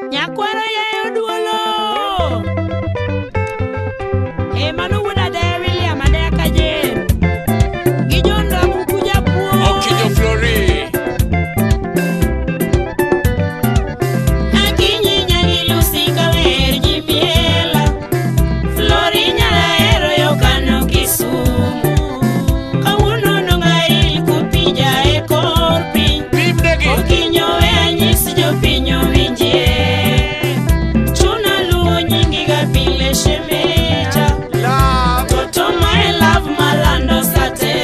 Nyakwara ya duolo. Manu wuda de William Adeka Jen. Gijonda bukuja puo. Okinyo Flori. Akinyi nyangi Lucy Kawer Jimiela. Flori nyala ero yokano Kisumu. Kawuno nonga il kupija e korpi. Bimdegi. Okinyo we anyisi jo pinyo winjie. Chuna luo nyingi ga pile shemecha. Toto my love malando sate.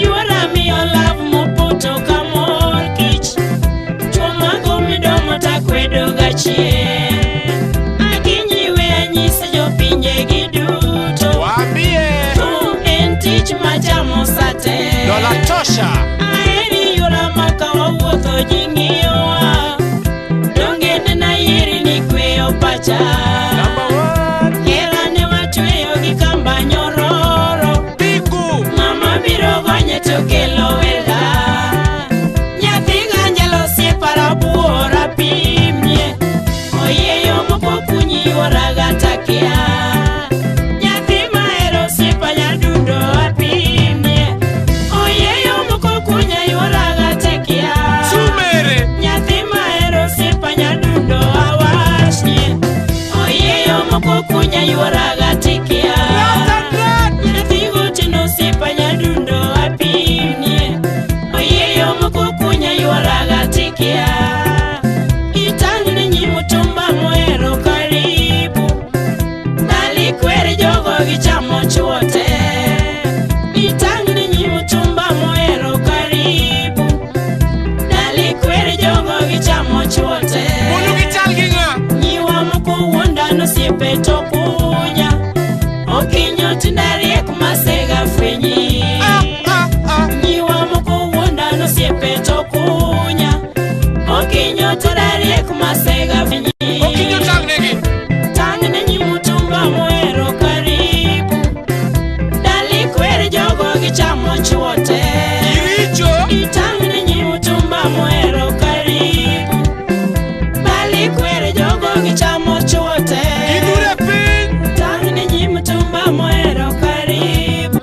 Yuara mi o love mopoto kamor kich. Chuma gomi domo takwedo gachie. Akinyi we anyisi jo pinje giduto. Wambie. Tu entich machamo sate. Dola tosha. Aeri yura maka wa wuotho jing'iyowa. Dongene na yeri ni kweyo pacha. Number one. Hera ne watweyo gi kamba nyororo. Bigu. Mama biro gonye to kelo wela. Nyathi ganjalo siepara buora pimye. Oyeyo moko kunyi yuora gatakia. Nyathi mahero siepa nyadundo apimye. Oyeyo moko kunya yuora gatakia. Sumere. Nyathi mahero siepa nyadundo awashnie. Oyeyo moko kunya yuora gatakia. Nyathi gotino siepa nyadundo apimye. Oyeyo moko kunya yuora gatakia. Itang'ne nyimutumba mohero karibu. Nalikwere jogo gichamo chuote. Itang'ne nyimutumba mohero karibu. Nalikwere jogo gichamo chuote. Mulu gichal ginga. Nyiwa moko wuonda nosiepe to kunya. Okinyo tindariek masega fwenyi. Nyiwa moko wuonda nosiepe to kunya. Okinyo tindariek masega fwenyi. Okinyo tangnegi. Tang'ne nyimutumba mohero karibu. Nalikwere jogo gichamo chuote. Iricho. Itang'ne nyimutumba mohero karibu. Nalikwere jogo gichamo chuote. Idure piny. Tang'ne nyimutumba mohero karibu.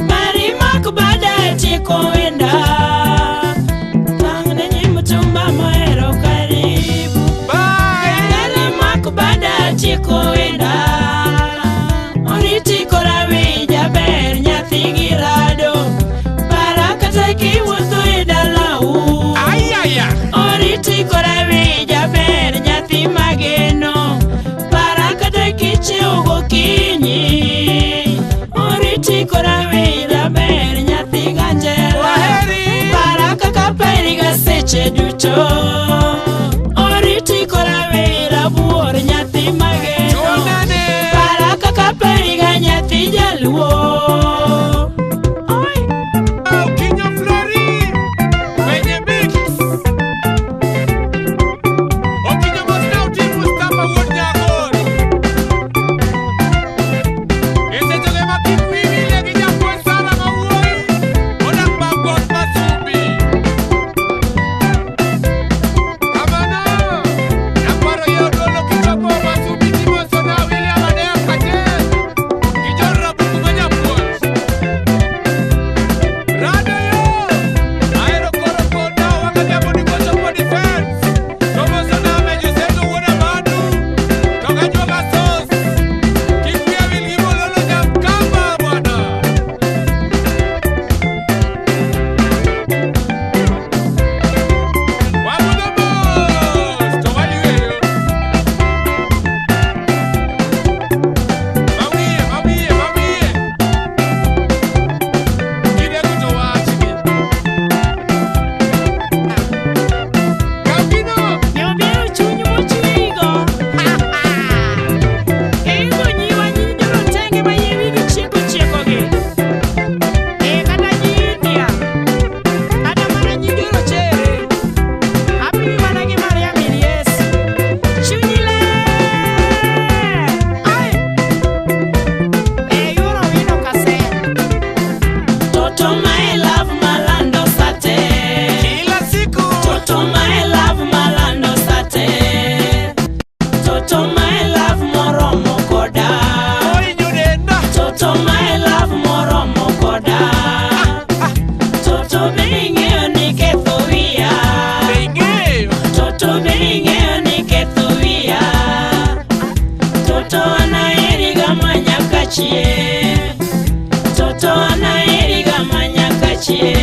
Mari mak bada tieko wenda. Tang'ne nyimutumba mohero karibu. Bye. Dale mak bada tieko wenda. Oriti kora winja ber nyathi girado. Para kata kiwuotho e dalau. Ayaya. Oriti kora winja ber nyathi mageno. Para kata kichiewo gokinyi. Oriti kora winja ber nyathi ganjera. Waheri. Para kaka periga seche duto. Oriti kora winja buor nyathi mageno. Chonane. Para kaka periga nyathi jaluo. Okinyo Flori. Kwenye beat. Okinyo Mosna uti Mustafa wuod Nyagoro. Ese joge makik wiwile gi japuonj Sara mawuoyi. Odak Bangkok Masubi. chie toto anaeriga manyaka chie